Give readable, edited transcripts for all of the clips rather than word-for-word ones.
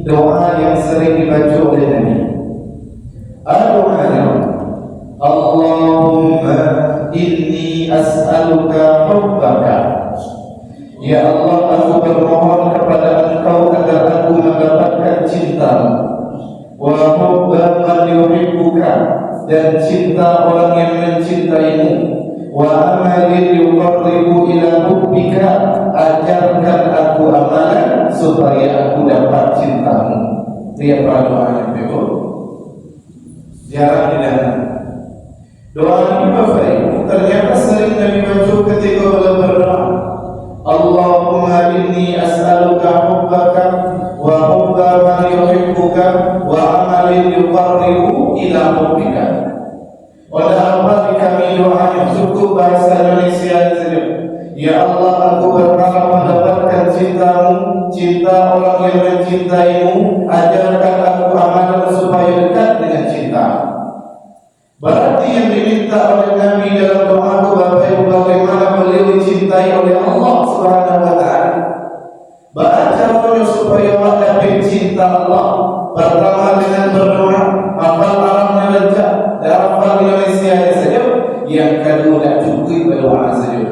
doa yang sering dibaca oleh Nabi. Doanya, Allahumma inni as'aluka hubbaka. Ya Allah, aku bermohon kepada Engkau agar aku mendapatkan cinta-Mu. Wa hubba man yuhibbuka, dan cinta orang yang mencintaimu. Wa amalin yuqarribu ila hubbika, ajarkan aku amalan supaya aku dapat cinta-Mu. Lihat doa itu jarang didengar. Doa ini Bapak Ibu ternyata sering Nabi baca ketika beliau berdoa. Allahumma inni as'aluka hubbaka wa hubba man yuhibbuka wa amalin yuqarribu ila hubbika. Oleh apa kami doanya cukup bahasa Indonesia saja. Ya Allah, aku berharap mendapatkan cinta-Mu, cinta orang yang mencintaimu. Ajarkan aku amalan supaya dekat dengan cinta. Berarti yang diminta oleh Nabi dalam doa itu Bapak Ibu, bagaimana beliau dicintai oleh Allah Subhanahu wa Ta'ala. Baca doa supaya dapat cinta Allah. Pertama dengan berdoa, hafal Arabnya lancar, dan hafal Indonesia saja. Yang kedua tak cukup berdoa saja.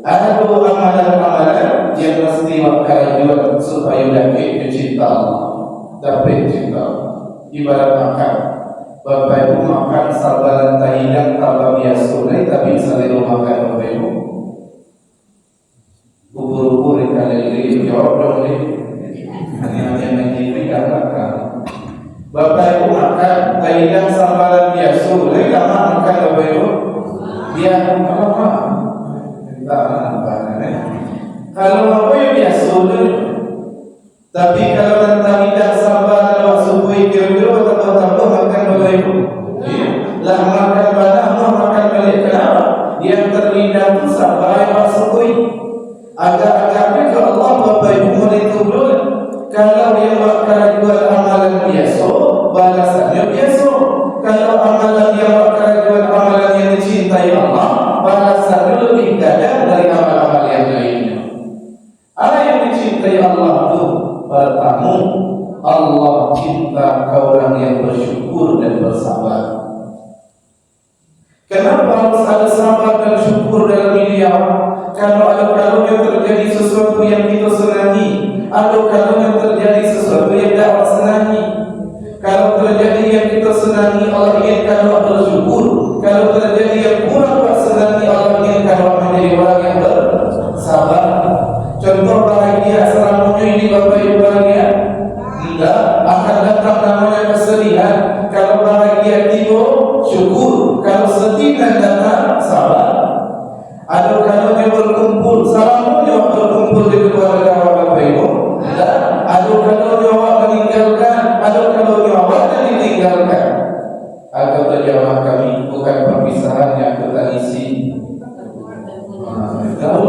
Ada dua amalan-amalan yang mesti makan juga supaya dapat cinta Allah. Dapat cinta Allah. Ibarat makan. Bapak Ibu makan sabaran tahidang tanpa biasa, tapi selalu makan Bapak Ibu. Ubur-ubur ikan lele, jawab dong ni. Hanya menjadi kan makan. Bapak Ibu makan tahidang sabaran biasa, tak makan Bapak Ibu. Biar apa? Tak makan. Kalau Bapak Ibu biasa dulu. Tapi kalau nanti tidak sabar kalau subuh kira-kira tambah makan Bapak Ibu. Lah makan pada makan balik. Kenapa? Yang terlidah itu sabar yang subuh. Agak-agaknya ke Allah Bapak Ibu menentu dulu. Kalau yang makan jual amalan biasa, balasannya biasa. Kalau amalan yang makan jual amalan yang dicintai Allah, balasannya lebih gada dari amal-amal yang lainnya. Apa yang dicintai Allah itu? Pertama, Allah cinta orang yang bersyukur dan bersabar. Kenapa harus ada sabar dan syukur dalam hidup? Kalau ada yang terjadi sesuatu yang kita senangi, ada yang terjadi sesuatu yang tidak senangi. Kalau terjadi yang kita senangi, Allah inginkan Allah bersyukur. Kalau terjadi yang kurang senangi, Allah inginkan Allah menjadi orang yang bersabar. Contoh bahagia selamanya ini Bapak Ibu bahagia? Tidak, akan datang namanya kesedihan. Kalau bahagia tiba, syukur. Kalau sedih dan datang, sabar. Ada kalanya berkumpul, selamanya berkumpul di keluarga Bapak Ibu. Tidak, ada kalanya awak meninggalkan, ada kalanya awak ditinggalkan. Agak terjawab kami bukan perpisahan yang kita isi. Tahu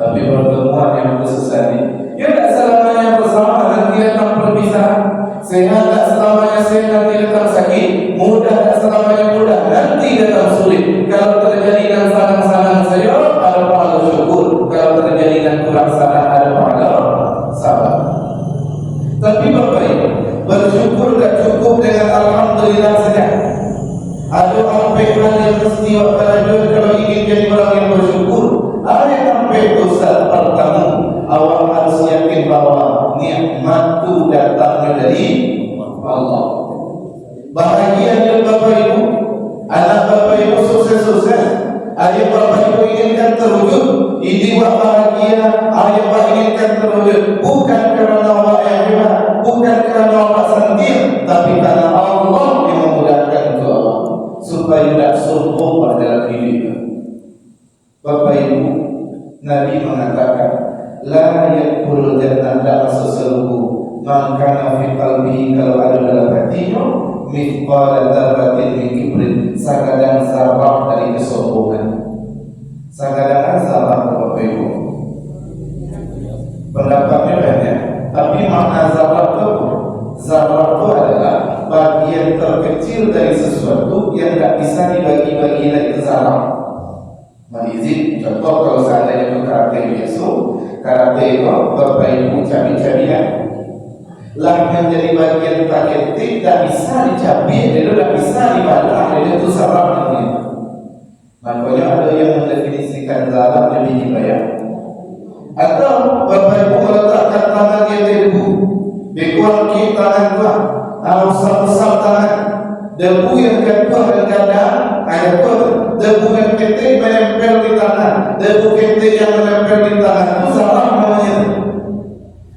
tapi pertemuan yang bersesat ini, ya tak selamanya bersama, nanti datang perpisahan. Sehat tak selamanya sehat, nanti datang sakit. Mudah tak selamanya mudah, nanti datang sulit. Kalau terjadi dan saling saja, ada pahala syukur. Kalau terjadi dan kurang salah, ada pahala sabar. Tapi Bapak Ibu, bersyukur tak cukup dengan alhamdulillah saja. Ada sampai hal yang mesti waktu kalau ingin jadi orang yang bersyukur. Ada yang sampai dosa pertama, awak harus yakin bahwa nikmat itu datangnya dari Allah. Bahagianya Bapak Ibu, anak Bapak Ibu sukses-sukses, ayah Bapak Ibu inginkan terwujud. Ini buat bahagia, ayah Bapak inginkan terwujud. Bukan kerana awak yang hebat, bukan kerana awak sendiri, tapi karena Allah yang memudahkan untuk awak supaya tidak sombong pada hidup. Bapak Ibu, Nabi mengatakan, la yakul jannah masuk surga man kana fi qalbihi, kalau ada dalam hatinya mithqala dzarratin min kibrin, sakadang zarrah dari kesombongan. Sakadang zarrah Bapak Ibu. Pendapatnya banyak, tapi makna zarrah itu adalah bagian terkecil dari sesuatu yang tidak bisa dibagi-bagi lagi ke zarrah. Malizid, contoh kalau seandainya itu karate biasa, karate itu Bapak Ibu cabi-cabian. lah menjadi bagian paket tidak bisa dicabik, dia tidak bisa dibalah, dia itu salah namanya. Makanya ada yang mendefinisikan zalam lebih dibayar. Atau Bapak Ibu meletakkan tangan yang debu, bekuan kiri tangan tuan, usap-usap tangan, debu yang ketua dan kadang ada pun debu yang ketik menempel di tangan, debu ketik yang menempel di tangan itu salah namanya.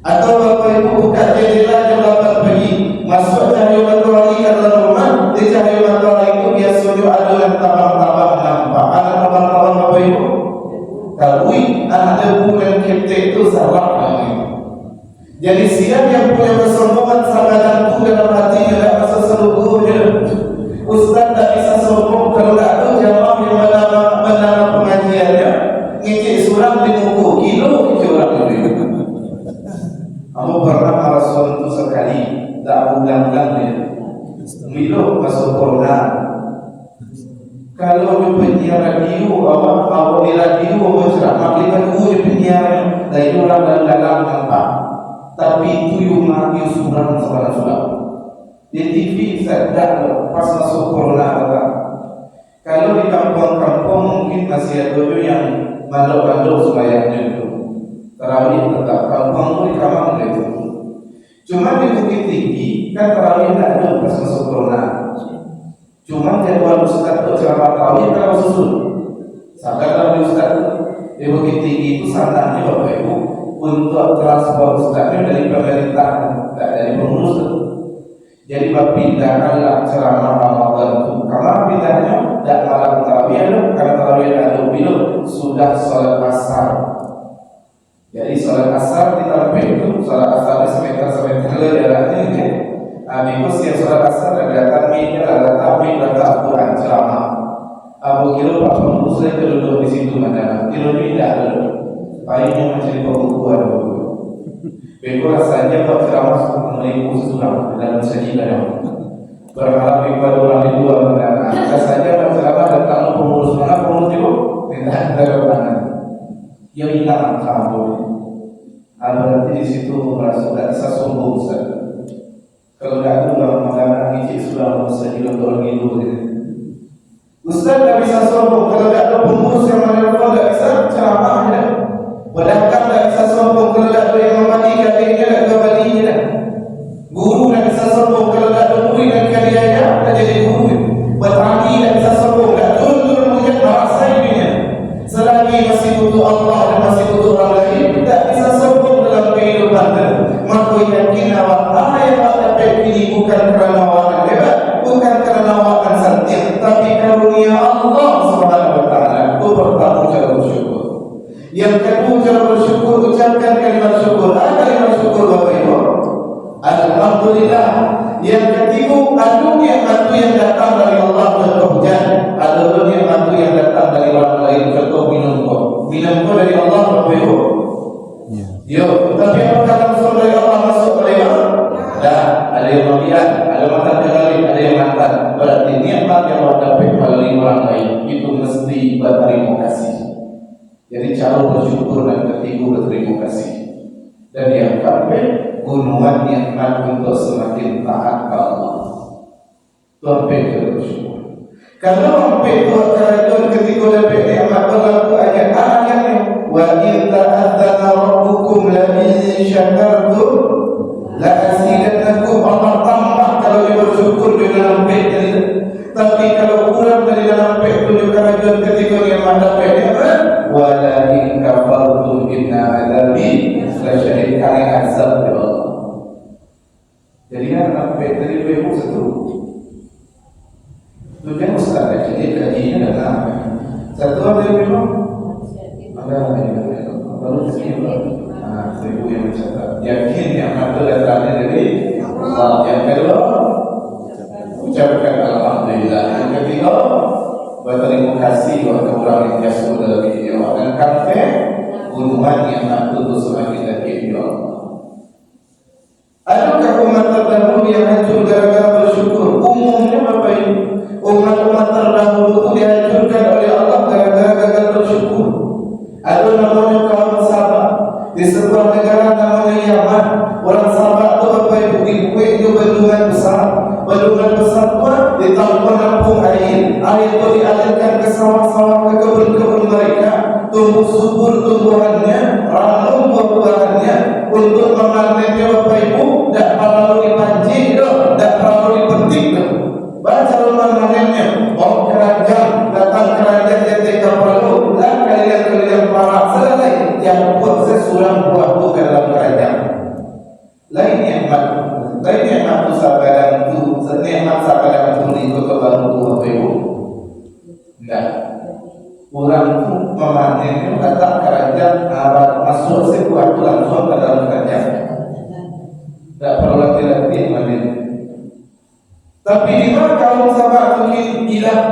Atau Bapak Ibu buka jendela jam 8 pagi, masuk cahaya matahari ke dalam rumah, di cahaya matahari itu biasanya ada yang tabang-tabang nampak. Ada tabang-tabang Bapak Ibu? Kalui anak debu yang ketik itu salah namanya. Jadi siapa yang punya kesombongan sama jantung dalam hatinya tak masa seluruhnya. Ustaz tak bisa sombong kalau tak tahu jamaah yang bernama pengajiannya ngicik surang di muka kilo ngicik orang itu. Kamu pernah marason itu sekali tak ulang-ulang dia milo masuk corona. Kalau di penyiar radio awak di radio awak ceramah lihat di penyiar dari orang dalam nampak. Tapi itu yang mati surang sebarang-sebarang di TV sedang pas masuk corona kata. Kalau di kampung-kampung mungkin masih ada yang mandok-mandok sembahyangnya itu tarawih tetap kampung itu di kamar itu. Cuma di Bukit Tinggi kan tarawih tidak ada pas masuk corona. Cuma jadwal Ustaz itu ceramah tarawih kalau susun. Sadar Ustaz di Bukit Tinggi itu sananya Bapak Ibu untuk transport Ustaznya dari pemerintah, tidak dari pengurus. Jadi berpindahkanlah ceramah Ramadan itu. Karena pindahnya tidak malam tarawih karena tarawih ada bila sudah sholat asar. Jadi sholat asar di tarawih itu sholat asar di semeter jaraknya ini. Amigos yang sholat asar ada takmir, ada Al-Quran ceramah. Abu kilo Pak Pengurus saya duduk di situ mana? Kilo ini tidak ada. Baiknya mencari pembukuan dulu. Bego rasanya Pak ceramah menipu sesuatu dalam sajidah. Berharap kepada orang itu mendengar. Rasanya Pak ceramah datang pengurus mana pengurus itu tidak ada tangan. Dia hilang kamu. Berarti di situ merasa tidak bisa sombong Ustaz. Kalau tidak ada orang ngicik sudah sajidah orang itu. Ustaz tidak bisa sombong kalau tidak ada pengurus yang menelpon tidak bisa ceramahnya. Padahal tak bisa sombong kalau tak ada yang membagi katanya tak ada balinya. Guru tak bisa sombong kalau tak ada murid dan kalianya tak jadi guru. Petani tak bisa sombong tak turun melihat bahasa dirinya. Selagi masih butuh Allah dan masih butuh orang lain tak bisa sombong dalam kehidupan. Maka yakin awak yang awak dapat ini bukan kerana awak hebat, bukan kerana awak santih, tapi karunia Allah Subhanahu Wa Taala. Itu pertama cara bersyukur. Yang kedua cara bersyukur, ucapkan kalimat syukur. Ada kalimat syukur Bapak Ibu? Alhamdulillah. Yang ketiga, ada nikmat yang datang dari Allah contoh hujan. Ada nikmat yang datang dari orang lain contoh minum. Minum dari Allah Bapak Ibu. Yo, tapi apakah langsung dari Allah masuk ke dalam? Ada yang melihat, ada mata kembali, ada yang mantan. Berarti nikmat yang Allah dapat melalui orang lain itu mesti berterima kasih. Jadi cara bersyukur dan ketiga berterima kasih. Dan yang keempat, gunungan nikmat untuk semakin taat kepada Allah. Tuhan bersyukur. Kalau sampai Tuhan ketika dapat nikmat berlaku ayat-ayatnya, wa in ta'adzana rabbukum la in syakartum la azidannakum. Allah tambah kalau dia bersyukur di dalam bait tadi. Tapi kalau kurang dari dalam bait tunjuk kerajuan ketika dia mendapat nikmat, wala in kafartum inna adabi lasyadid. Kalian azab ya Allah. Jadi kan sampai tadi bebo satu. Tu kan Ustaz jadi kajiannya dah apa? Satu ada bebo. Ada baru sekali. Seribu yang mencatat. Yakin yang ada datangnya dari Allah. Yang kedua, ucapkan alhamdulillah. Yang ketiga, berterima kasih kepada orang yang jasa dalam hidup Allah. Dan keempat, gunungan yang untuk semakin yakin ya Allah. Adakah umat terdahulu yang hancur gara-gara bersyukur? Umumnya Bapak Ibu, umat-umat terdahulu itu dihancurkan oleh Allah gara-gara gagal bersyukur. Ada namanya kaum Sabah di sebuah negara namanya Yaman. Orang Sabah itu Bapak Ibu pergi kuih itu bendungan besar. Bendungan besar pun ditampung air. Air itu dialirkan ke sawah-sawah, ke kebun-kebun mereka. Tumbuh subur tumbuhannya, ranum buah-buahannya. Untuk memanennya Bapak Ibu, tidak perlu dipancing, tidak perlu dipetik. Baca memanennya, mau kerajaan, datang kerajaan yang tidak perlu, dan kalian para selesai. Yang buat sesulang buah itu dalam kerajaan. Lain nikmat tu sabaran tu, nikmat sabaran tu ikut kebaru tu Bapak Ibu. Enggak. Orang tu memanennya datang kerajaan, masuk sebuah tu langsung ke dalam kerajaan. Tak perlu lagi manen. Tapi di mana kaum sahabat mungkin hilang,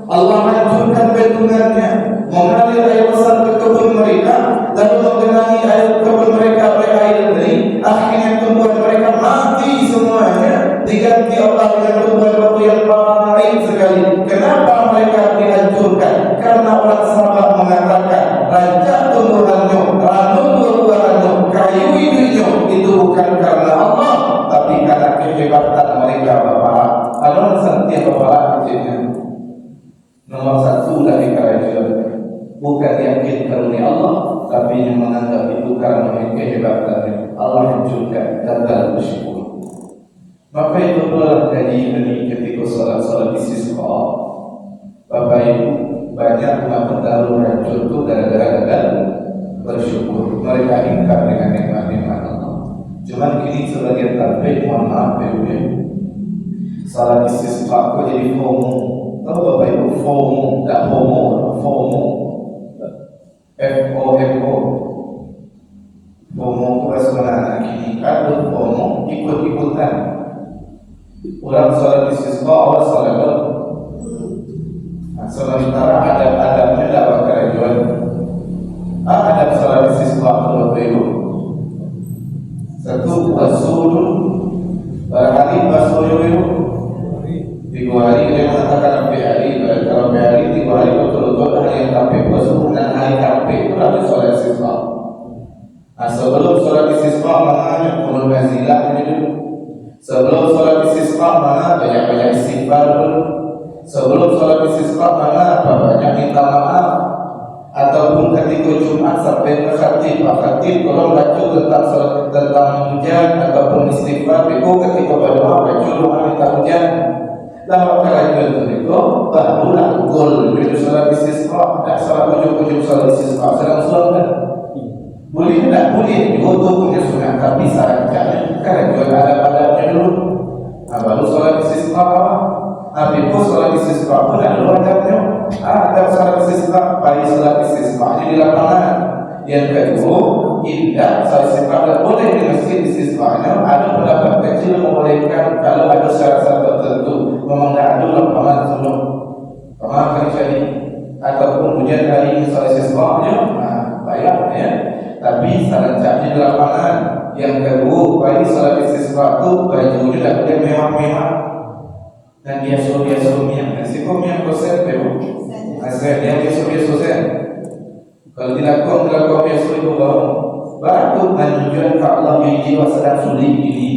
Allah hancurkan bendungannya, mengalir air besar ke kebun mereka, lalu menggenangi air kebun mereka oleh air kering. Akhirnya tumbuhan mereka mati semuanya, diganti Allah dengan tumbuhan batu yang baik sekali. Kenapa mereka dihancurkan? Karena orang sahabat mengatakan rancak tumbuhannya, ranum buah-buahannya, kayu hijaunya itu bukan karena Allah, tapi karena kehebatan mereka Bapak. Kalau setiap Bapak kecilnya nomor satu dari kerajaan, bukan yakin karunia Allah, tapi yang menganggap itu karena kehebatannya. Allah hancurkan, gagal bersyukur. Maka itu pula kaji ini ketika salat istisqa. Bapak Ibu, banyak umat terdahulu hancur itu gara-gara gagal bersyukur. Mereka ingkar dengan nikmat-nikmat Allah. Cuma kini sebagian tabligh, mohon maaf ya, salat istisqa kok jadi FOMO. Tahu Bapak Ibu FOMO, tak FOMO, FOMO, FOMO. FOMO itu sebenarnya kini kadang FOMO ikut-ikutan. Orang salat istisqa, orang salat sementara adab-adabnya dapat kerajaan. Adab salat istisqa Bapak Ibu. Satu wasulun berhari wasulun 3 hari dia mengatakan sampai hari, kalau sampai hari 3 hari betul-betul hari yang sampai puasa dan hari sampai itu ada solat istisqa. Sebelum solat istisqa mana kunut nazilah ini dulu. Sebelum solat istisqa mana banyak-banyak istighfar dulu. Sebelum solat istisqa mana banyak minta maaf. Ataupun ketika Jumat sampai ke khatib, tolong baca tentang solat, tentang hujan ataupun istighfar. Ketika berdoa baca doa minta hujan. Lama kerajaan itu barulah gol bila salat istisqa, tak salat ujung-ujung salat istisqa sedang solat. Boleh tak? Boleh. Itu punya sunat, tapi syaratnya kerajaan ada-adabnya dulu. Baru salat istisqa apa? Habis pun salat istisqa pun ada adabnya. Adab salat istisqa, baik salat istisqa di lapangan. Yang kedua, indah salat istisqa boleh di masjid istisqa-nya. Ada pendapat kecil membolehkan kalau ada syarat-syarat tertentu. Memang tak ada lapangan sebelum pemakan syari ataupun hujan hari ini salat istisqa-nya bayar ya. Tapi salat di lapangan. Yang kedua, bagi salat istisqa itu bajunya tak boleh mewah-mewah dan biasa-biasa miang. Nasibku miang koset bebu. Asal dia biasa-biasa. Kalau dilakon biasa itu baru menunjukkan ke Allah yang jiwa sedang sulit ini.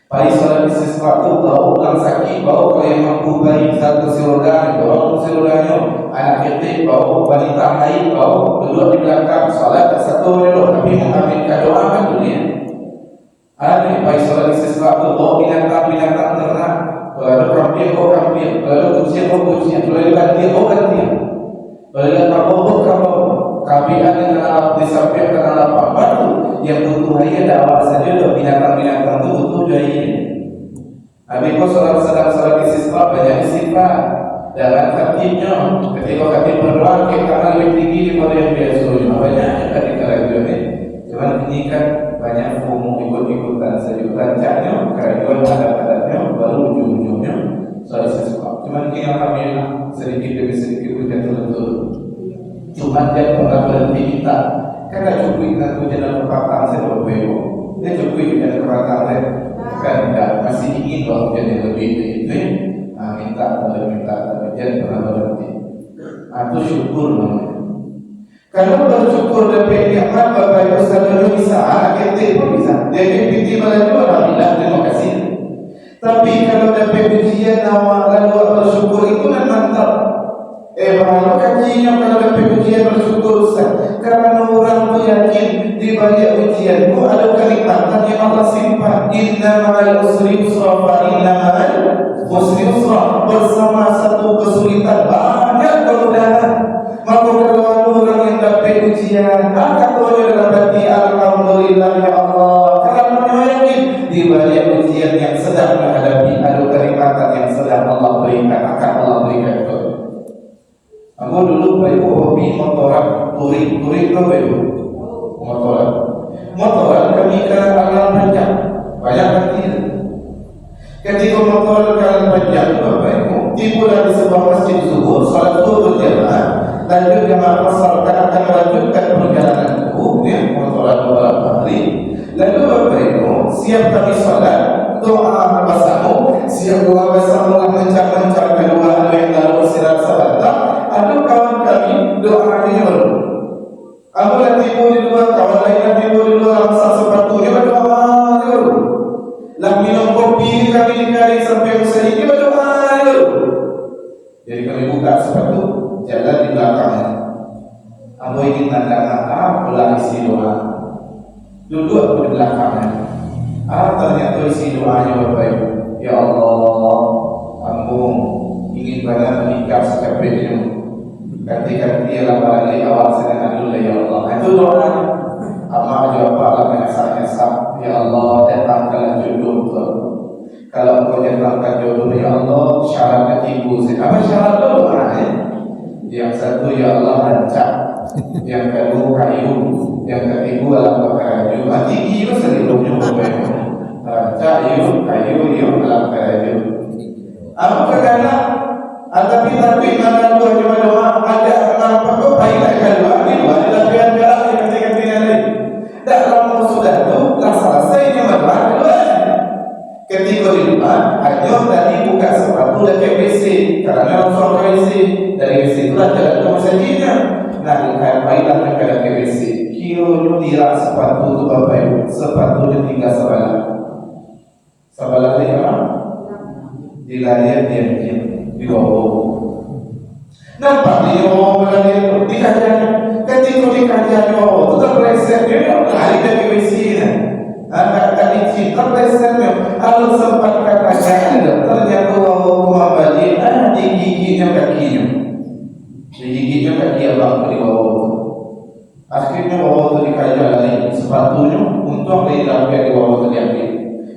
Pada salat istisqa itu bawa orang sakit, bawa kalau yang mampu bayi satu sirodan, bawa kursi rodanya, anak kecil, bawa wanita haid, bawa duduk di belakang salat satu dulu, tapi mengambilkan doa kan dunia. Ada pada salat istisqa itu bawa binatang-binatang ternak, kalau kambing, kalau kucing, kalau gantian, kalau kambing ada dalam disampaikan dalam batu yang butuh hanya dakwah saja dan binatang-binatang itu butuh jahil. Habis kau salat istisqa banyak istighfar dalam khatibnya. Ketika khatib berdoa karena lebih tinggi daripada yang biasa, banyak dari kerajaan ini. Cuma ini kan banyak FOMO ikut-ikutan saja. Rancaknya kerajaan ada-adanya baru ujung-ujungnya salat istisqa. Cuma ini alhamdulillah sedikit demi sedikit kita betul-betul. Cuma dia pernah berhenti kita. Karena cukup dengan hujan dan perkataan saya berbeda. Dia cukup dengan perkataan saya. Kan tidak masih ingin bahwa hujan yang lebih itu. Minta hujan pernah berhenti. Itu syukur namanya. Kalau bersyukur dan nikmat Bapak Ibu sekalian bisa, anak kita pun bisa. Dia kepiti melaju alhamdulillah. Tapi kalau dapat ujian awak lalu awak bersyukur itu kan mantap. Bahawa kajinya kalau dapat ujian bersyukur Ustaz. Karena orang tu yakin di balik ujian tu ada kenikmatan yang Allah simpan. Inna ma'al usri usra fa inna ma'al usri usra. Bersama satu kesulitan banyak kemudahan. Maka kalau orang yang dapat ujian akan boleh dapati alhamdulillah ya Allah. Kerana yakin di balik ujian yang sedang menghadapi ada kenikmatan yang sedang Allah berikan, akan Allah berikan itu. Aku dulu baik hobi motoran, touring tu baik motoran kami ke Alam Panjang banyak nanti. Ketika motoran ke Alam Panjang tu baik tiba dari sebuah masjid zuhur, salat zuhur berjamaah, lanjut jamaah masyarakat akan melanjutkan perjalanan itu, motoran beberapa hari. Lalu bapak ibu siap kami salat, doa bersama, siap doa bersama mencap-mencap kedua yang lalu sirat sahabat. Ada kawan kami doa ini baru. Aku dah tiba di luar, kawan lain dah tiba di luar, ramsal sepatunya berdoa baru. Lah minum kopi kami dikari sampai usai ini berdoa baru. Jadi kami buka sepatu, jalan di belakangnya. Aku ingin nanda pula isi doa. Duduk aku di belakangnya. Ternyata isi doanya Bapak Ibu. Ya Allah, Ambung ingin banyak menikah sekepitnya. Ketika dia balik awal sedang dulu ya Allah. Itu doa. Amak jawab Allah menyesal-nyesal. Ya Allah, datangkanlah jodoh tu. Kalau engkau datangkan jodoh ya Allah, syaratnya tiga. Apa syarat doa? Yang satu ya Allah rancak. Yang kedua kayu. Yang ketiga alam kayu. Tinggi itu sering rancak kayu alam kayu. Apa kadang tapi mana doa ada nampak kau baik kalau ini doa tapi ada yang ketika lain. Dah lama sudah tu dah selesai doa kedua. Ketika di rumah, hanya tadi buka sepatu dah ke WC. Kerana langsung ke WC dari WC itulah jalan ke masjidnya. Nah, baiklah mereka ke WC. Kira dirak sepatu tu Bapak Ibu. Sepatu dia tinggal sebelah dia mana? Dilarian dia di bawah. Nampak dia berada di kajian. Ketika di kajian itu terpleset dia lari dari WC ni. Anak kali terpleset dia. Kalau sempat katakan ternyata bawa balik digiginya kakinya. Digiginya kaki abang di bawah. Akhirnya bawah tu di kajian lain. Sepatunya untuk diambil di bawah tu diambil.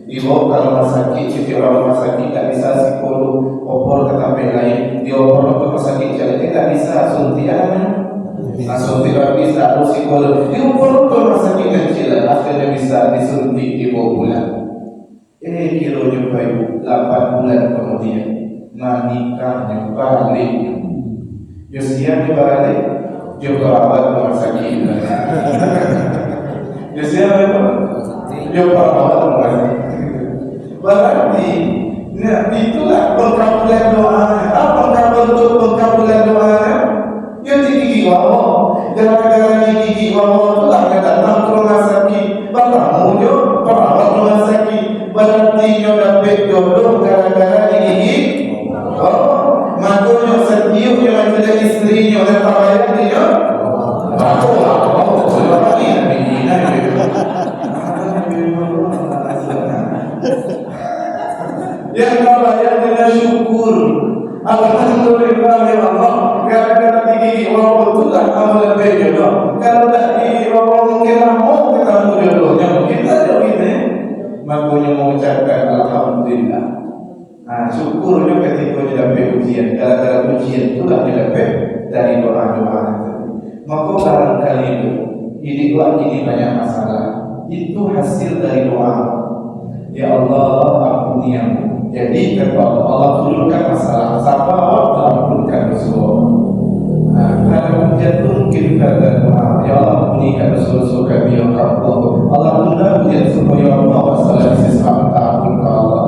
Dibawa ke rumah sakit, cuti orang rumah sakit tak bisa psikolog, opor ke tempat lain, diopor ke rumah sakit jadi tak bisa suntik suntik habis tak ada psikolog, diopor ke rumah sakit kecil, akhirnya bisa disuntik dibawa pulang. Kira juga ibu 8 bulan kemudian, nikahnya baliknya, Yosia dia balik, dia berawat rumah sakit. Yosia apa? Dia berawat rumah sakit. Berarti itulah pengkabulan doanya. Apa pengkabulan doanya? Dia gigi wawo. Gara-gara gigi wawo itulah dia datang ke rumah sakit. Bertamu dia perawat rumah sakit. Berarti dia dapat jodoh gara-gara gigi wawo. Makanya setiap dia menjadi istrinya oleh pakaian dia. Yang layak dengan syukur. Alhamdulillah ya Allah. Gara-gara gigi wawo itu tak amal lebih jodoh. Kalau tak gigi wawo mungkin mau ketemu jodohnya. Mungkin tak ada ini. Makanya mengucapkan alhamdulillah. Syukurnya ketika dia dapat ujian. Gara-gara ujian itulah dia dapat dari doa-doa itu. Maka barangkali ini banyak masalah. Itu hasil dari doa. Ya Allah, ampuni aku. Jadi kalau Allah turunkan masalah, siapa Allah turunkan semua. Kalau hujan turunkan pada doa, ya Allah ampunikan dosa-dosa kami ya Allah. Allah tunda hujan supaya Allah wassalam sesama ta'ampun ke Allah.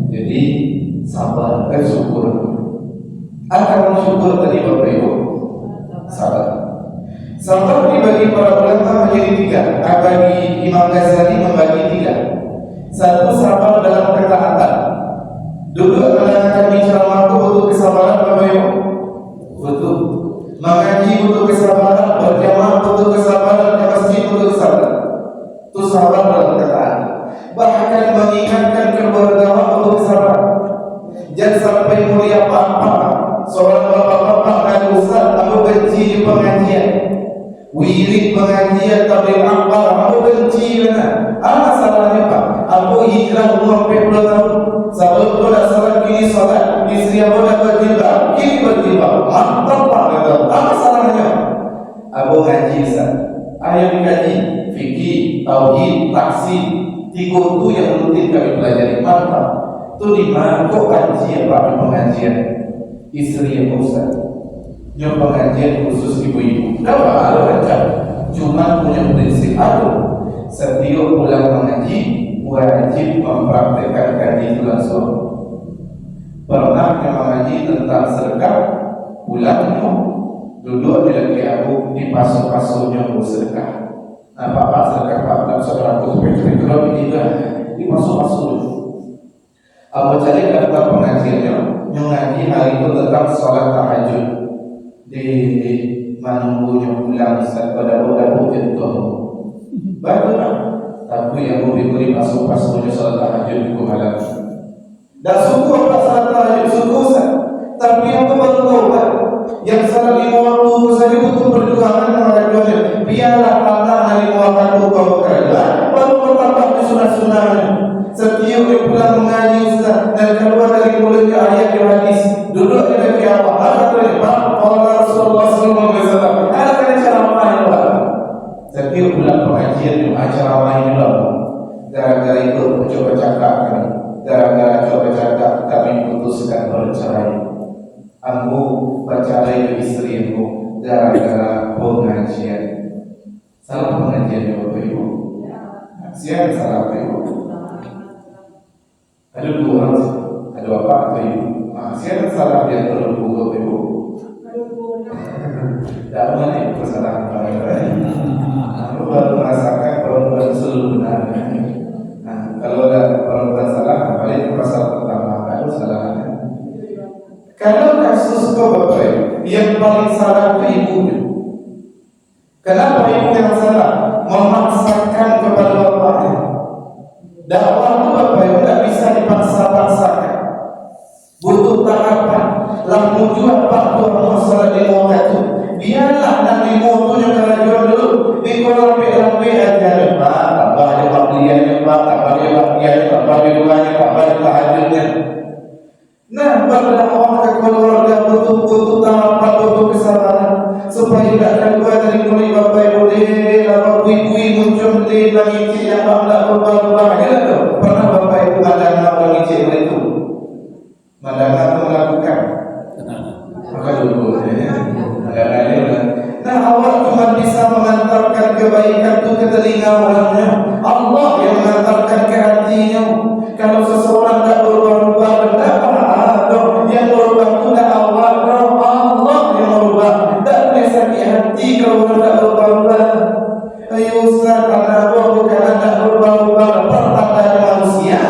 Jadi sabar, bersyukur. Akan bersyukur tadi Bapak Ibu. Sabar. Sabar dibagi para ulama menjadi 3. Bagi Imam Ghazali membagi 3. Satu, sabar dalam ketaatan. bahkan mengingatkan keluarga untuk sabar. Jangan sampai mulia apa-apa seorang bapak-bapak dan ustaz aku benci di pengajian, wirid pengajian tabligh akbar aku benci benar. Apa salahnya Pak? Aku hijrah umur 40 tahun. Sebelum itu dah salat kini salat, istri aku dah berjilbab, kini berjilbab. Mantap Pak kata. Apa salahnya? Aku ngaji Ustaz. Ayo dikaji fikih, tauhid, taksir. Tiga itu yang rutin kami pelajari. Mantap. Itu di mana kok kajian Pak di pengajian? Istri yang Ustaz. Yang pengajian khusus ibu-ibu. Kenapa? Ada macam. Cuma punya prinsip aku. Setiap pulang mengaji wajib mempraktekkan kaji itu langsung. Pernah yang mengaji tentang sedekah pulang duduk di lagi aku di pasuk-pasuknya bersedekah. Apa sedekah Pak dalam saudaraku seperti itu begitu di pasuk-pasuk dulu. Aku cari daftar pengajiannya mengaji hari itu tentang sholat tahajud di manunggunya pulang pada udah jentuh. Bagus Pak. Tapi yang beri pasuk-pasuknya sholat tahajud di malam. Dan suku apa sholat tahajud suku Ustaz. Tapi aku baru tahu Pak, yang salah 5 waktu saja butuh perjuangan mengajukannya. Biarlah pandang 5 waktu kau bekerja, baru bertambah di sunah-sunahnya. Setiap dia pulang mengaji Ustaz dan keluar dari mulutnya ayat yang hadis. Duduk di dekat Allah. Apa tu Pak? Allah Rasulullah sallallahu alaihi wasallam. Ada kan cara main Pak? Setiap pulang pengajian acara main dulu. Gara-gara itu coba cakap kami. Gara-gara coba cakap kami putuskan bercerai. Aku bercerai istriku gara-gara pengajian. Salah pengajian Bapak Ibu. Siapa salah Bapak Ibu? Ada 2 orang, ada bapak atau ibu. Siapa salah di antara 2 Bapak Ibu? Tak mana itu kesalahan Aku baru merasakan perempuan selalu benar. Kalau ada perempuan salah, paling pasal pertama kalau salahnya. Kalau kasus kau Bapak Ibu, yang paling salah ke ibunya. Kenapa ibu yang salah? Memaksakan kepada bapaknya. Dakwah itu Bapak Ibu tidak bisa dipaksa-paksakan. Butuh tahapan. Lalu juga Pak Tuhan masalah demo itu. Biarlah nak demo itu yang kerajuan dulu. Di kolam-kolam aja Pak. Tak boleh bagiannya Pak. Tak boleh bagiannya. Tak boleh duanya. Tak boleh tahajudnya. Nah, berdakwah ke keluarga butuh tahapan, butuh kesabaran supaya tidak keluar dari mulut Bapak Ibu lalu bui-bui muncul di bangicik yang tak berubah-ubah. Pernah Bapak Ibu ada bangicik itu? Madang itu melakukan? Maka dulu nah, awak cuma bisa mengantarkan kebaikan itu ke telinga orangnya. Allah yang mengantarkan ke hatinya. Kalau seseorang tak berubah-ubah, yang berubah itu tak Allah yang berubah. Tak boleh sakit hati kalau orang tak berubah-ubah. Ayo Ustaz, karena Allah bukan tak berubah-ubah, pertanda manusia.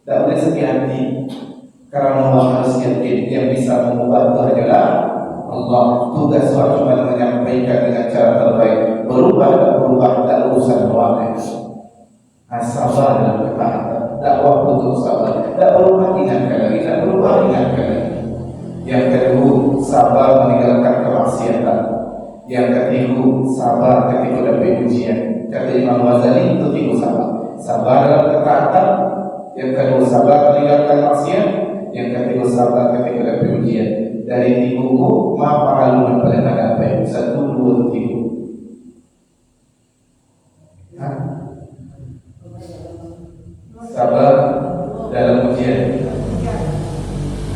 Tak boleh sakit hati. Karena Allah manusia yang bisa mengubah itu adalah Allah. Tugas cuma menyampaikan dengan cara terbaik. Berubah tak berubah tak urusan orang. Sabar dalam ketaatan. Dakwah butuh sabar. Tak berubah ingatkan lagi. Tak berubah ingatkan lagi. Yang kedua, sabar meninggalkan kemaksiatan. Yang ketiga, sabar ketika dapat ujian. Kata Imam Ghazali itu 3 sabar. Sabar dalam ketaatan. Yang kedua, sabar meninggalkan maksiat. Yang ketiga, sabar ketika dapat ujian. Dari 3 ku, ma pahalun paling ada apa? 1, 2, 3. Sabar dalam ujian.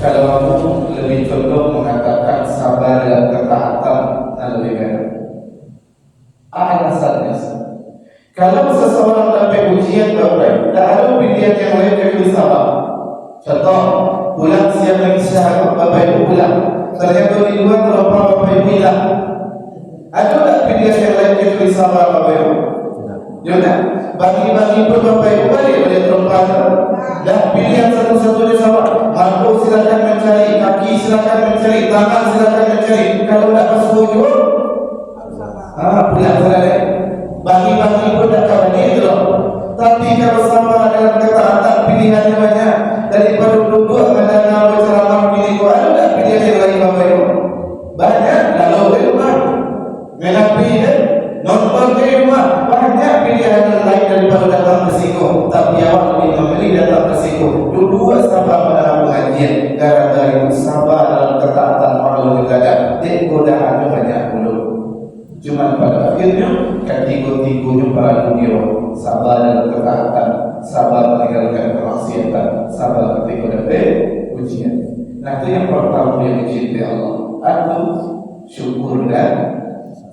Kalau aku lebih condong mengatakan sabar dalam ketaatan dan lebih baik. Alasannya, kalau seseorang dapat ujian Bapak, tak ada pilihan yang lain kecuali sabar. Contoh, pulang siang lagi syahadat Bapak Ibu pulang. Ternyata di luar terlampau Bapak Ibu hilang. Ada tak pilihan yang lain kecuali sabar Bapak Ibu? Jangan bagi-bagi pun Bapak Ibu balik boleh terlepas. Dah pilihan satu-satunya sama. Mangkuk silakan mencari, kaki silakan mencari, tangan silakan mencari. Kalau tak bersetuju, pulang selesai. Bagi-bagi pun dah kawan itu. Tapi banyak daripada duduk mendengar ceramah bini kau ada tak pilihan lagi Bapak Ibu? Banyak kalau di rumah menapi nonton di rumah, banyak pilihan lain daripada datang ke situ. Tapi awak lebih memilih datang ke situ. Dua sabar dalam pengajian, gara-gara itu sabar dalam ketaatan Allah ibadah. Godaan banyak dulu. Cuma pada akhirnya ketiga-tiganya para dunia sabar dalam ketaatan, sabar meninggalkan kemaksiatan, sabar ketika ada ujian. Nah itu yang pertama yang dicintai Allah. Aku syukur dan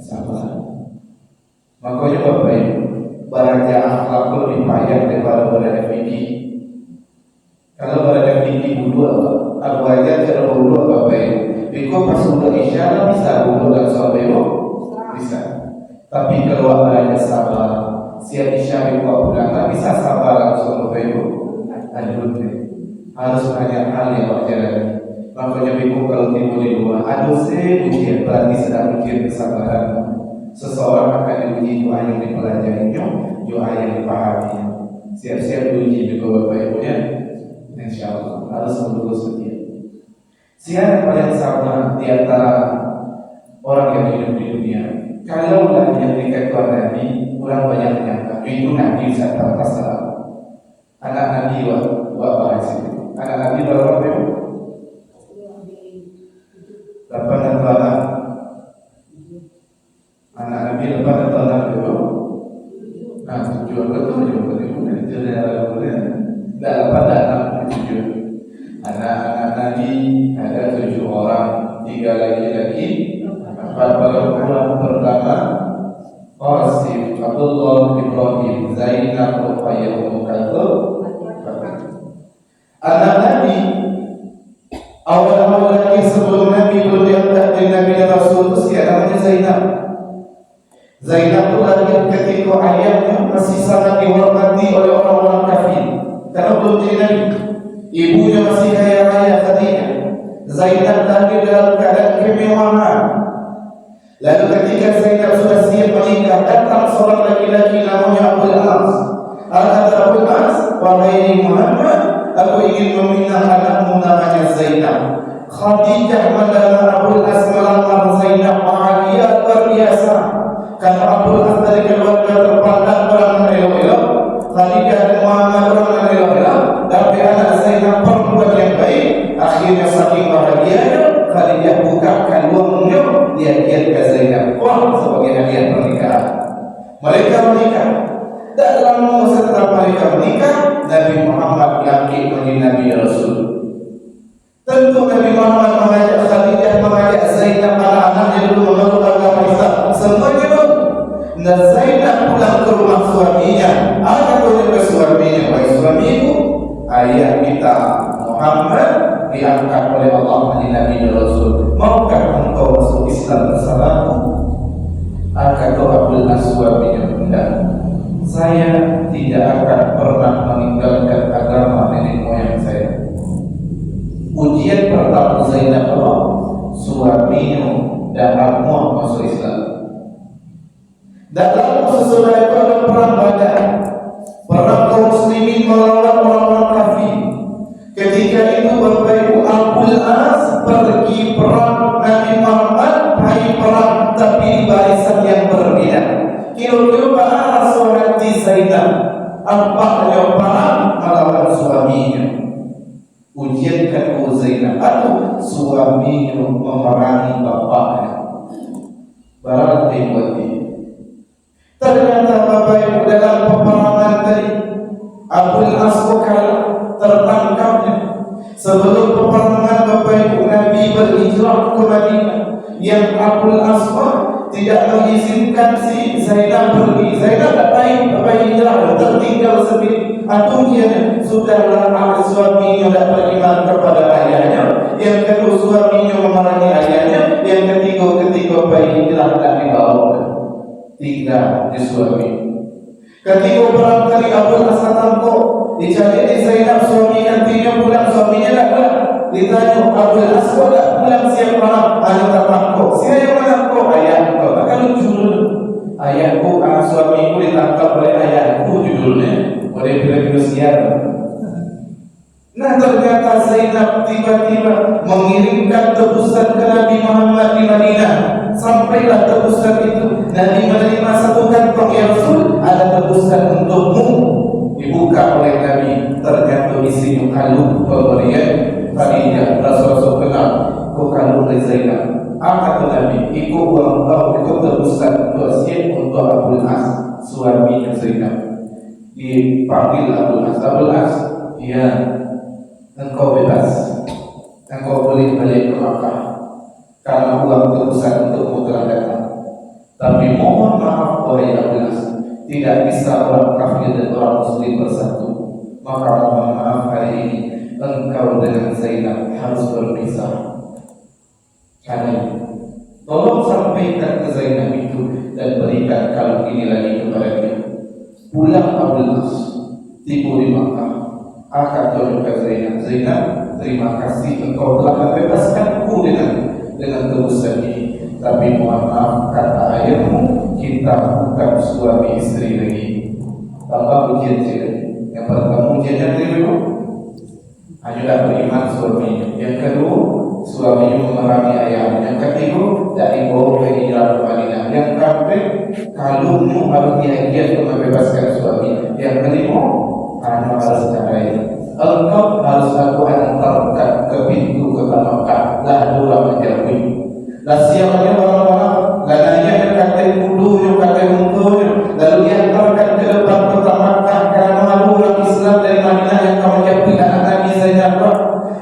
sabar. Makanya Bapak Ibu, beraja akhlak lebih payah daripada berada fikih. Kalau berada fikih dulu aku aja cara dulu Bapak Ibu. Biko pas udah isyarat bisa dulu dan Bapak Ibu bisa. Tapi kalau berada sabar, siap isyarat kau pulang tak bisa sabar langsung Bapak Ibu. Harus banyak hal yang wajar. Makanya Biko kalau timbul di rumah, aduh saya ujian berarti sedang ujian kesabaran. Seseorang akan diuji doa yang dipelajarinya, doa yang dipahaminya. Siap-siap diuji juga Bapak Ibu ya. Insya Allah harus menunggu setia. Siapa paling sabar di antara orang yang hidup di dunia? Kalau udah yang dikatakan Nabi, orang banyak menyangka itu Nabi bisa terpaksa. Anak Nabi buat bahas itu. Anak Nabi berapa Ibu? 8 anak. Anak Nabi lepas datang Nabi itu, nah tujuan betul juga boleh, jadi ada boleh. Dah lepas datang tujuan. Anak-anak Nabi ada 7 orang, 3 laki-laki, 4 perempuan. Pertama Qasim, Abdullah, Ibrahim, Zainab, Ruqayyah, Ummu Kalthum. Anak Nabi awal-awal lagi sebelum Nabi belum diangkat jadi Nabi dan Rasul itu namanya Zainab. Zainab itu lahir ketika ayahnya masih sangat dihormati oleh orang-orang kafir karena belum jadi Nabi. Ibunya masih kaya raya Khadijah. Zainab lahir dalam keadaan kemewahan. Lalu ketika Zainab sudah siap menikah, datang seorang laki-laki namanya Abul As. Kata Abul As, wahai Muhammad, aku ingin meminang anakmu namanya Zainab. Khadijah mendengar Abul As melamar Zainab, bahagia luar biasa. Karena Abul As dari keluarga terpandang orang elok-elok, Khadijah dan Muhammad orang elok-elok, tapi anak Zainab perempuan yang baik. Akhirnya saking bahagianya, Khadijah bukakan uangnya, dia kirimkan Zainab sebagai hadiah pernikahan. Mereka menikah. Tak lama setelah mereka menikah, Nabi Muhammad yakin menjadi Nabi Rasul. Tentu Nabi Muhammad mengajak Khadijah, mengajak Zainab, anak-anaknya dulu memeluk agama Islam. Semuanya dulu. Dan Zainab pulang ke rumah suaminya. Apa tanya ke suaminya? Wahai suamiku, ayah kita Muhammad diangkat oleh Allah menjadi Nabi dan Rasul. Maukah engkau masuk Islam bersamaku? Kata Abdul As suaminya, enggak. Saya tidak akan pernah meninggalkan agama nenek moyang saya. Ujian pertama Zainab Allah, suaminya dan anakmu masuk Islam. Dalam sesudah itu ada perang Badar, perang kaum muslimin melawan orang-orang kafir. Ketika itu Bapak Ibu, Abul As pergi perang, Nabi Muhammad pergi perang tapi di barisan yang berbeda. Kira-kira bahasa hati Zainab, apakah perang melawan suaminya? Ujian kedua Zainab, atau suaminya memerangi bapaknya. Berarti buat dia. Ternyata Bapak Ibu dalam peperangan tadi, Abul As kalah, tertangkapnya. Sebelum peperangan Bapak Ibu, Nabi berhijrah ke Madinah. Yang Abul As tidak mengizinkan si Zainab pergi. Zainab tak baik, Bapak hijrah, tertinggal sendiri. Akhirnya sudahlah suaminya tak beriman kepada ayahnya. Yang kedua suaminya memerangi ayahnya. Yang ketiga bayi hijrah tak dibawa. Tinggal di suami. Ketika perang kali Abul As kok dicari di Zainab, suami nantinya pulang, suaminya tak pulang. Ditanya Abul As kok tak pulang siap perang? Anak tak kok. Siapa yang mana kok? Ayahku. Maka lucu dulu. Ayahku, suamiku ditangkap oleh ayahku judulnya. Oleh film siar. Nah ternyata Zainab tiba-tiba mengirimkan tebusan ke Nabi Muhammad di Madinah. Sampailah tebusan itu. Nabi menerima satu kantong, ya Rasul, ada tebusan untukmu. Dibuka oleh Nabi, ternyata isinya kalung pemberian Khadijah. Rasul kenal, kau kalung dari Zainab. Kata Nabi, ikut uang kau, ikut tebusan untuk siap untuk Abul As, suaminya Zainab. Dipanggil Abul As. Abul As, ya, engkau bebas, engkau boleh balik ke Makkah karena uang tebusan untukmu telah datang. Tapi mohon maaf wahai Abul As, tidak bisa orang kafir dan orang muslim bersatu. Maka mohon maaf hari ini engkau dengan Zainab harus berpisah. Karena tolong sampaikan ke Zainab itu dan berikan kalung ini lagi kepadanya. Pulang Abul As, tiba di Makkah. Akan tunjukkan Zainab, Zainab, terima kasih engkau telah membebaskanku dengan tebusan ini. Tapi mohon maaf, kata ayahmu, kita bukan suami istri lagi. Tambah ujian lagi. Yang pertama ujiannya dulu, hanya beriman suaminya. Yang kedua, suaminya memerangi ayahnya. Yang ketiga, dari bawah ke hijrah Madinah. Yang keempat, kalungmu harus diajar untuk membebaskan suami. Yang kelima, anda harus cari. Engkau harus aku antarkan ke pintu ke Makkah. Lah dua menjauhi. Lah siapanya orang-orang, lananya dekat kudunya, kata munculnya, lalu diantarkan ke depan kota Makkah karena malu orang Islam dari Madinah yang kau menjauhi anak Nabi Zainab.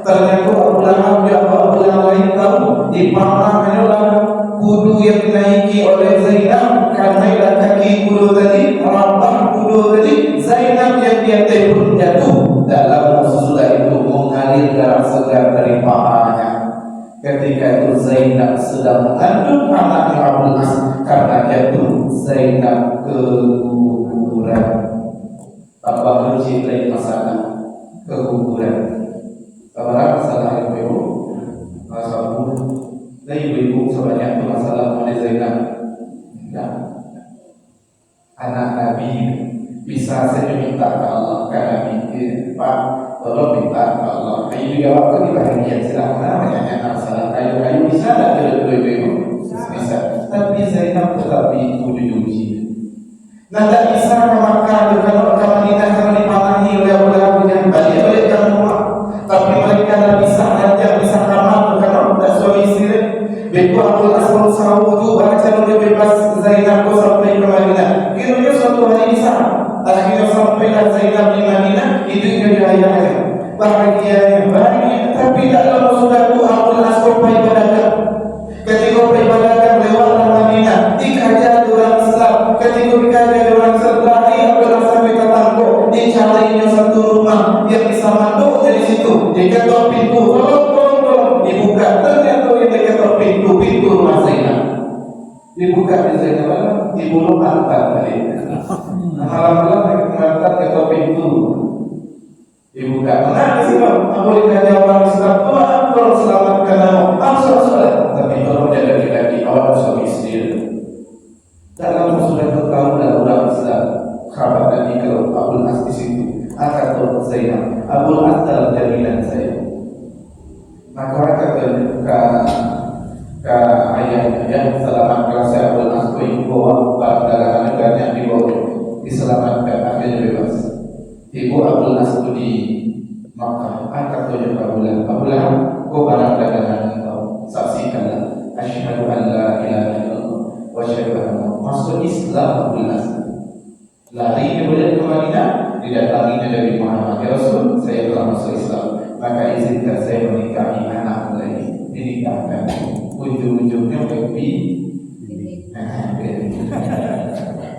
Ternyata Abu Lahab dan Abu yang lain tahu di panahnya lah kudu yang dinaiki oleh Zainab karena kaki kudu tadi, rabah kudu tadi, Zainab yang dia pun jatuh dalam sesudah itu mengalir darah segar dari pahanya. Ketika itu Zainab sedang mengandung anaknya Abul As, karena jatuh Zainab keguguran. Tambah lucu lain masalah keguguran. Sekarang masalah ibu, masalah ibu sebanyak itu masalah oleh Zainab. Enggak. Anak Nabi bisa saja minta ke Allah, karena Pak tolong minta ke Allah. Kayu juga waktu dibahagian silahkan banyak masalah kayu bisa tak ibu bisa. Tapi Zainab tetap diuji. Nah tak bisa ke Makkah kalau ke Madinah karena dipanahi oleh Abu Lahab yang balik ke rumah. Tapi mereka tak bisa aja bisa kamar karena tidak suami istri. Begitu Abul As berusaha wudhu baca dia bebas Zainab sampai ke Madinah. Kiranya suatu hari bisa. Akhirnya sampailah Zainab di Madinah, itu ayahnya. Bahagia, tapi tak lama sudah tu Abul As pergi berdagang. Ketika pergi berdagang lewatlah Madinah, dikajar orang Islam. Ketika dikajar orang Islam, Abul As sampai ke tangguh, dicarinya satu rumah yang bisa manduk dari situ. Dia ketok pintu, tolong, dibuka. Ternyata yang dia ketok pintu rumah Zainab. Dibuka di Zainab, dibunuh antar balik. Malam-malam mengantar ketok pintu. Dibuka. Menangis sih Pak, aku ditanya orang Islam, tolong selamatkan aku. Salah. Tapi tolong jaga laki-laki, awak suami istri. Dalam sudah bertahun dan orang Islam, khabar Nabi kalau Abul As di situ, akan tolong Zainab. Abul As dalam jaminan saya. Maka kata ke ayahnya, ya selamat kalau saya Abul As ke ibu barang dagangan negaranya di bawah diselamatkan, akhirnya bebas. Ibu Abul As itu di Makkah, angkat tunjuk Abu Lahab. Abu Lahab, kau barang dagangan engkau, saksikanlah. Asyhadu an la ilaha illallah wa asyhadu anna masuk Islam Abul As. Lari kemudian ke Madinah, didatanginya dari Muhammad, ya Rasul, saya telah masuk Islam. Maka izinkan saya menikahi anak lagi. Dinikahkan. Ujung-ujungnya baby.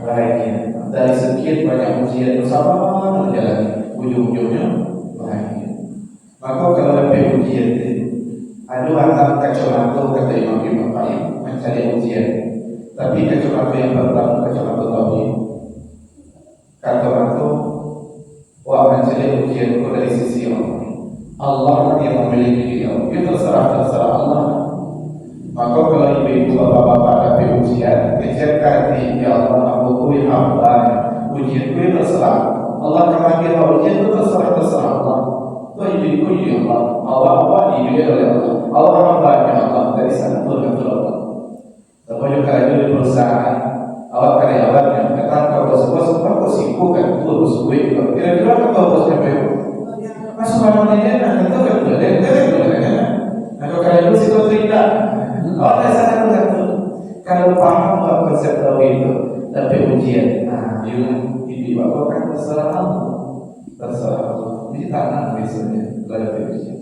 Bahagia. Dari sekian banyak ujian bersama menjalani, ujung-ujungnya bahagia. Maka kalau ada ujian, ada anak kacamata kata Imam Ibn Qayyim mencari ujian. Tapi kacamata yang pertama kacamata tauhid. Kacamata mencari ujian itu dari sisi Allah yang memiliki dia. Itu terserah Allah. Maka kalau ibu-ibu bapak-bapak ada ujian, kejarkan di ya Allah aku kui hamba. Ujian kui terserah Allah, kematian ujian itu terserah Allah. Itu Allah. Allah dipilih oleh Allah. Allah hambanya Allah dari sana turun ke Allah. Tapi kalau di perusahaan, awak karyawannya, kata bos kau sibuk kan, terus gue kira-kira kau bosnya berapa? Masuk malam ini, nanti kau kerja, kalau karyawan sih kau tidak. Awak dari sana tu satu. Kalau paham konsep tauhid itu, tapi ujian, ini bapak kan terserah Allah, ini tanah biasanya belajar ujian.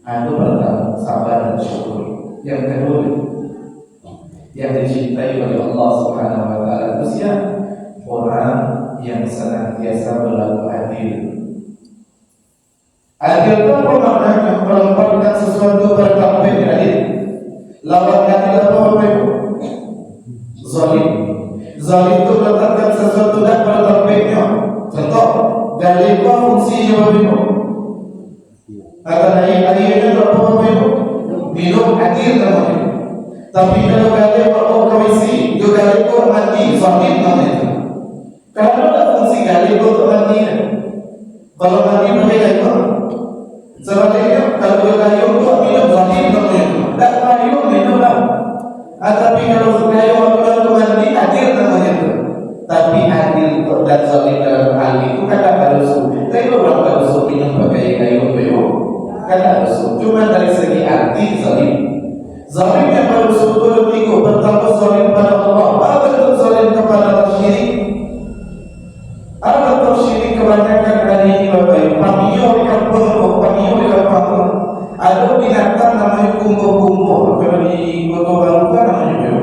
Itu pertama sabar dan syukur. Yang kedua, yang dicintai oleh Allah Subhanahu Wa Taala itu siapa? Orang yang senantiasa berlaku adil. Adil itu apa maknanya? Menempatkan sesuatu bertambah adil. Lawan adil apa itu? Zalim. Zalim itu meletakkan sesuatu dan bertambahnya. Contoh, dari fungsinya begitu. Kata ayatnya berapa itu? Minum adil namanya. Tapi kalau kalian mau komisi, itu kalian itu mati, zalim namanya. Kalau ada fungsi kalian itu mati, kalau mati berbeda itu. Sebaliknya kalau kalian itu minum zalim namanya. Tak payung minumlah. Tapi kalau kalian mau mati, adil namanya itu. Tapi adil dan zalim dalam hal itu kadang harus. Tapi beberapa harus minum pakai kayu bayu. Kadang harus. Cuma dari segi arti zalim. Zalim yang bersyukur tiga bertambah zalim pada Allah. Apa bentuk zalim kepada syirik? Apa bentuk syirik kebanyakan hari ini Bapak Ibu? Pamiyo dekat pengkok, pamiyo dekat pangkok. Ada binatang namanya kumbo-kumbo. Kalau di Kota Baru kan namanya juga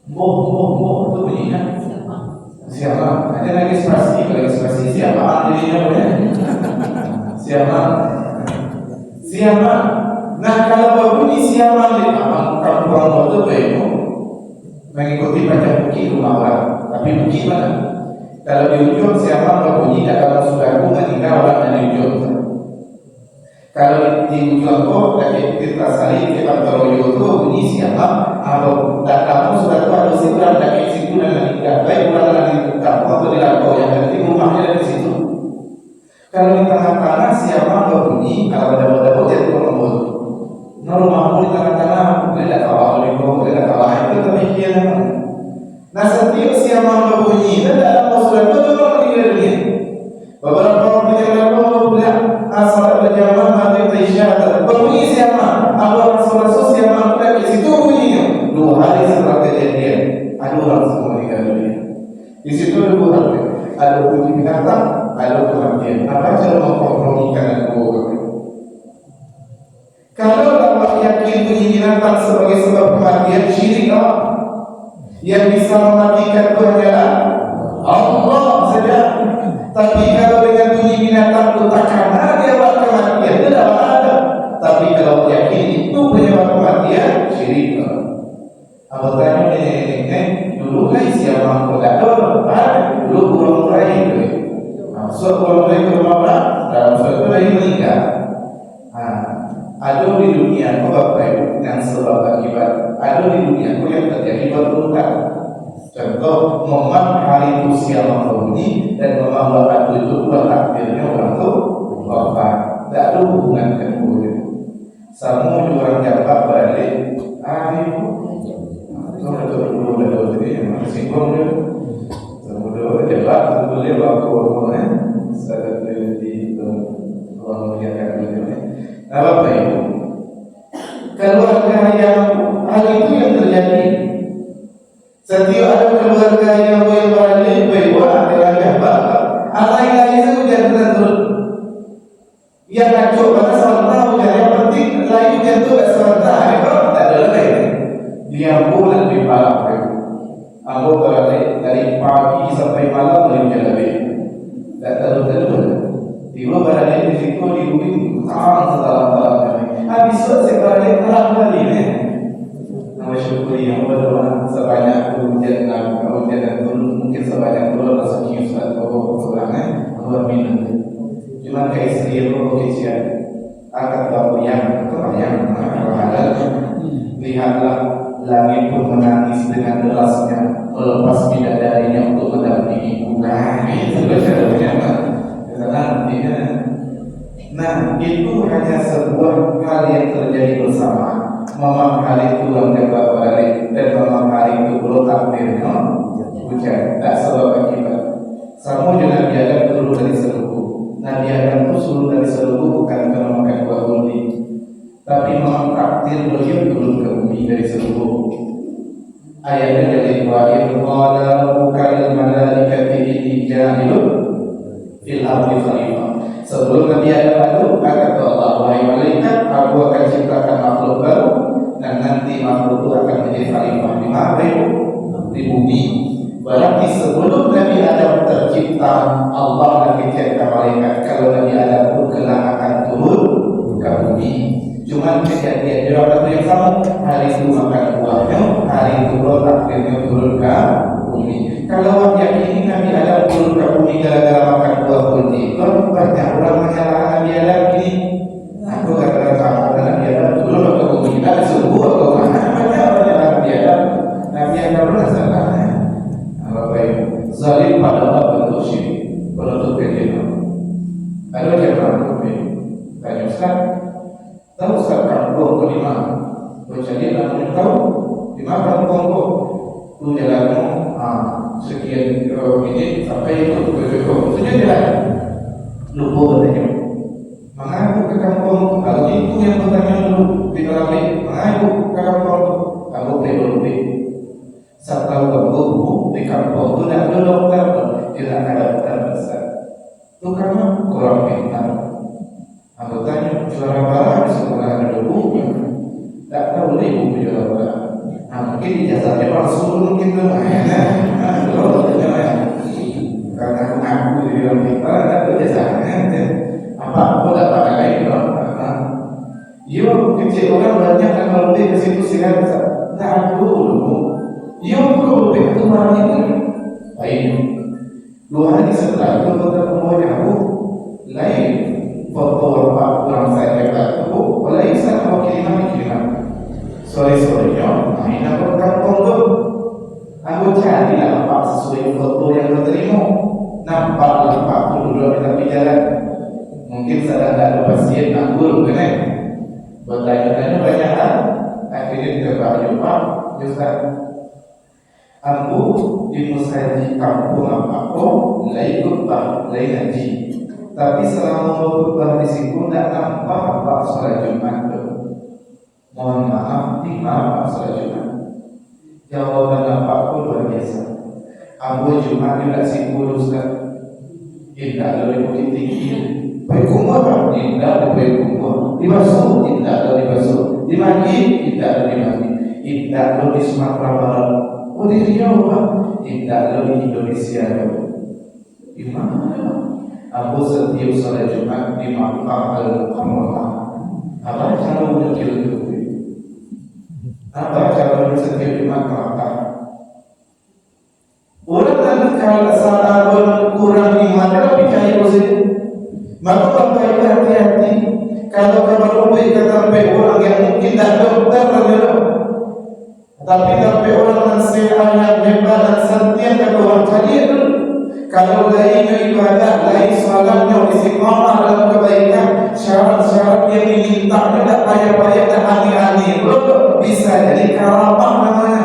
Boh itu bunyinya siapa? Ada registrasi siapa? Dirinya siapa? Nah kalau berbunyi siapa di kampung itu bego mengikuti baca buki rumah orang, tapi buki mana? Kalau di ujung siapa berbunyi dalam sudah meninggal orang dari ujung. Kalau di ujung kok lagi kita sali kita teroyo itu bunyi siapa? Atau kamu sudah tahu ada sikuran dari sikuran meninggal, baik orang lagi kamu atau di lampau yang penting rumahnya di situ. Kalau di tengah-tengah siapa berbunyi kalau ada jadi pengembut. Rumahmu di tengah-tengah, tidak kalah oleh kau, tidak kalah itu demikian. Nah setiap siapa berbunyi, tidak ada masalah itu memang dirinya. Beberapa orang yang bilang asal berjamaah mati isyarat berbunyi siapa? Allah Rasul siapa di situ bunyinya. 2 hari setelah kejadian, ada orang semua meninggal dunia. Di situ ada 2 hari, ada bunyi binatang, ada kematian. Apa cara memkompromikan dan kalau dapat yakin bunyi binatang sebagai sebab kematian, syirik apa? Yang bisa mematikan itu hanyalah Allah saja. Tapi kalau dengan bunyi binatang itu tak karena dia buat kematian, itu tidak ada. Tapi kalau yakin itu penyebab kematian, syirik. Apa tanya ini dulu kan siapa mengador, dulu burung murai. Masuk burung murai ke rumah orang, dalam suatu hari meninggal. Ada di dunia kau Bapak Ibu yang sebab akibat. Ada di dunia kau yang terjadi beruntang. Contoh momen hari usia berbunyi dan momen waktu itu takdirnya orang itu wafat. Tidak ada hubungan kedua. Semua orang jambak balik. Ibu, itu betul jadi yang singgung dia. Semua jambak boleh waktu saya di Allah melihatkan ini. Apa itu? Keluarga yang hal itu yang terjadi. Setiap ada keluarga yang berani berbuat dengan jabat, apa yang itu jangan terus. Yang kacau pada sementara yang penting lain itu sementara itu tak ada lagi. Dia bulan di malam. Aku berani dari pagi sampai malam berjalan. Tak terus. Tiba berada di situ di bumi setelah habis selesai berada terang kali ni. Nama syukuri yang berdoa sebanyak hujan dan turun mungkin sebanyak turun sekian satu seorang dua minit. Cuma ke istri itu kesian akan tahu yang halal. Lihatlah langit pun menangis dengan derasnya melepas bidadarinya untuk mendampingi bunga. Itu saja. Karena Nah, itu hanya sebuah hal yang terjadi bersama. Memang hal itu yang balik dan memang hal itu belum takdirnya hujan. Tak sebab akibat. Sama juga Nabi Adam turun dari seluruh. Nabi Adam itu turun dari seluruh bukan karena makan buah budi, tapi memang takdir beliau turun ke bumi dari seluruh. Ayatnya dari wahid qala rabbuka lil malaikati inni ja'ilun fil ardi khalifah. Sebelum Nabi Adam itu kata Allah, wahai malaikat, aku akan ciptakan makhluk baru dan nanti makhluk itu akan menjadi khalifah di mana? Di bumi. Berarti sebelum Nabi Adam tercipta, Allah Nabi cipta malaikat. Kalau Nabi Adam itu kelak akan turun ke bumi. Cuma kejadian dia waktu yang sama, hari itu makan buahnya, hari itu akhirnya turun ke bumi. Kalau yakini Nabi Adam turun ke bumi gara-gara makan buah budi, itu banyak orang menyalahkan Nabi Adam ini. Aku gara-gara sama Nabi Adam turun ke bumi, kita disebut atau mana? Banyak menyalahkan Nabi Adam. Nabi Adam pernah salahnya. Bapak zalim pada Allah bentuk syirik, penutup kejian. Ada yang berangkat, tanya Ustaz. Tahu Ustaz kampung ke lima? Jadi namun tahu di mana kampung tu jalannya sekian ini sampai itu ke maksudnya jalan lupa katanya. Mengaku ke kampung, kalau itu yang bertanya dulu di dalam ini, mengaku ke kampung, kamu perlu lebih. Satu kampung di kampung itu tidak ada dokter, tidak ada dokter besar. Itu karena kurang pintar. Aku tanya, juara bala di sekolah ada buku, tak tahu nih buku juara bala. Mungkin ijazahnya palsu mungkin tuh, karena aku ngaku di dalam kita, tak tahu ijazahnya. Apa aku tak pakai lagi dong? Yo, kecil orang banyak yang lebih ke situ sihat, tak aku dulu. Yo, aku lebih ke mana ini? Baik, 2 hari setelah itu ketemu aku lain. Foto orang saya hebat itu, oleh saya mau kiriman. Sorry-nya, ini aku kampung tu. Aku cari lah apa sesuai foto yang terima. Nampaklah Pak tu duduk di tepi jalan. Mungkin sedang ada pasien anggur, kan? Bertanya-tanya banyak hal. Akhirnya kita berjumpa, Ustaz. Aku di musaji kampung apa? Lain khutbah, lain haji. Tapi selama mau khutbah di situ tidak nampak Pak sholat Jumat tu. Mohon maaf, di mana Pak sholat Jumat? Jawaban Pak pun luar biasa. Abu Jumat juga simpul Ustaz. Tidak ada lebih tinggi. Baik kumur, tidak ada baik kumur. Dibasuh, tidak ada dibasuh. Dimaki, tidak ada dimaki. Tidak ada di Sumatera Barat. Oh di Jawa, tidak ada di Indonesia. Di mana? Aku setiap sholat Jumat di Makkah Al-Mukarramah. Apa cara menyukil itu? Apa cara setiap Jumat ke Makkah? Orang nanti kalau salah kurang iman dalam percaya positif, maka bapak hati-hati. Kalau kabar baik sampai orang yang mungkin tak dokter tapi sampai orang nasihat yang hebat dan setia kepada orang kalian. Kalau lainnya ibadah, lain salatnya istiqamah dalam kebaikan, syarat-syarat yang diminta tidak payah-payah dan aneh-aneh, bisa jadi karamah namanya.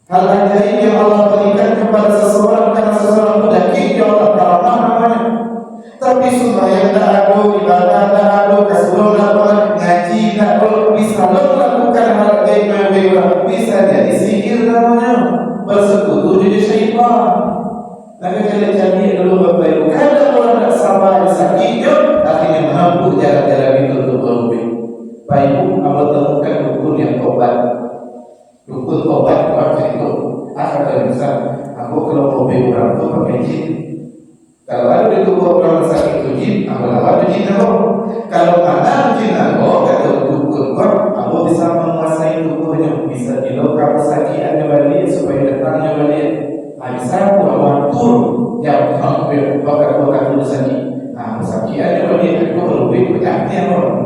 Hal ajaib yang Allah berikan kepada seseorang karena seseorang mendaki, Allah karamah namanya. Tapi supaya tidak ada ibadah, tidak ada keseluruhan ngaji, tidak bisa melakukan hal gaib, bisa jadi sihir namanya, bersekutu jadi syaitan. Maka jadi dulu Bapak Ibu, kadang orang tak sabar sakitnya, akhirnya menempuh jalan-jalan itu untuk berubah. Bapak Ibu, kamu temukan dukun yang tobat. Dukun tobat waktu itu, akan bisa. Aku kalau mau orang itu pakai jin. Kalau ada di tubuh orang sakit itu jin, aku lawan jin aku. Kalau ada jin aku, kata dukun aku bisa menguasai tubuhnya, bisa dilokap sakitnya balik supaya datangnya balik. Bisa waktu yang hampir bakal sakit. Sakit aja bagi aku lebih banyaknya orang.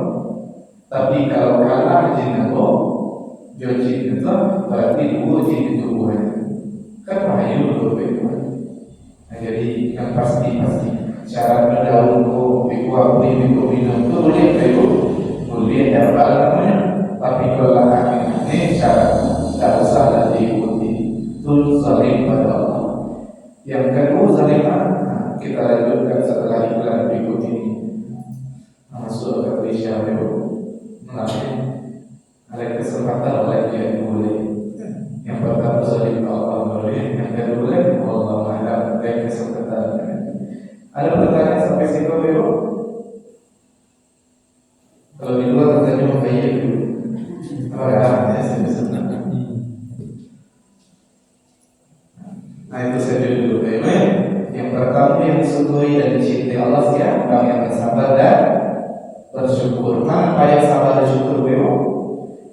Tapi kalau kalah jin aku, jin itu berarti dua jin itu buahnya. Kan bahaya lebih. Jadi yang pasti syaratnya daun biku minum itu boleh itu boleh ya apa namanya. Tapi kalau ini cara usah dan diikuti itu zalim pada Allah. Yang kedua zalim, kita lanjutkan setelah iklan berikut ini. Masuk ke Malaysia menarik. Ada kesempatan lagi yang boleh. Yang pertama zalim Allah boleh, yang kedua Allah ada kesempatan. Ada pertanyaan sampai situ Bro? Kalau di luar kita cuma kayak dulu. Apa sampai sana? Nah itu saja dulu. Yang pertama yang disukai dan dicintai Allah siapa? Yang bersabar dan bersyukur. Mana paling sabar dan syukur Bro?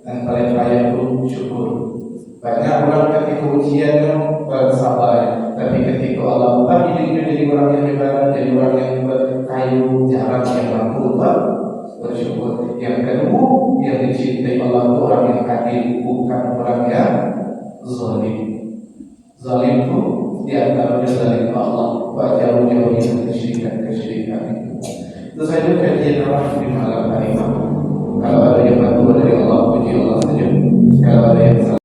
Dan paling paling bersyukur. Banyak orang ketika ujian bersabar, tapi ketika Allah ubah dirinya jadi orang yang hebat, jadi orang yang berkayu, jarang yang mampu bersyukur. Yang kedua, yang dicintai Allah itu orang yang adil, bukan orang yang zalim. Zalim itu di antaranya zalim Allah, jauh-jauh dari kesyirikan. Itu saja kajian orang di malam hari ini. Kalau ada yang bantu dari Allah, puji Allah saja. Kalau ada yang